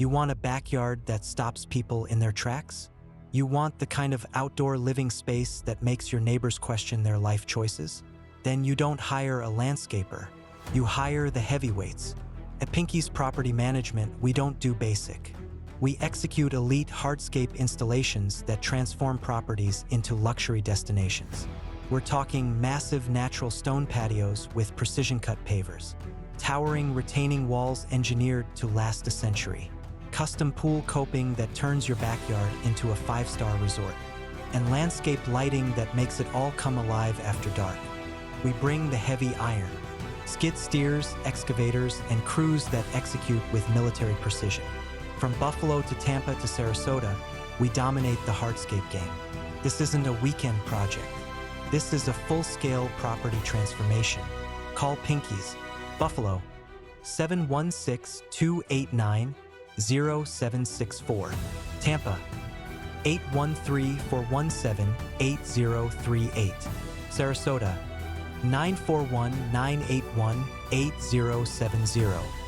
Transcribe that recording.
You want a backyard that stops people in their tracks? You want the kind of outdoor living space that makes your neighbors question their life choices? Then you don't hire a landscaper. You hire the heavyweights. At Pinky's Property Management, we don't do basic. We execute elite hardscape installations that transform properties into luxury destinations. We're talking massive natural stone patios with precision-cut pavers, towering retaining walls engineered to last a century, custom pool coping that turns your backyard into a 5-star resort, and landscape lighting that makes it all come alive after dark. We bring the heavy iron, skid steers, excavators, and crews that execute with military precision. From Buffalo to Tampa to Sarasota, we dominate the hardscape game. This isn't a weekend project. This is a full-scale property transformation. Call Pinky's, Buffalo, 716-289-0764. Tampa, 813-417-8038. Sarasota, 941-981-8070.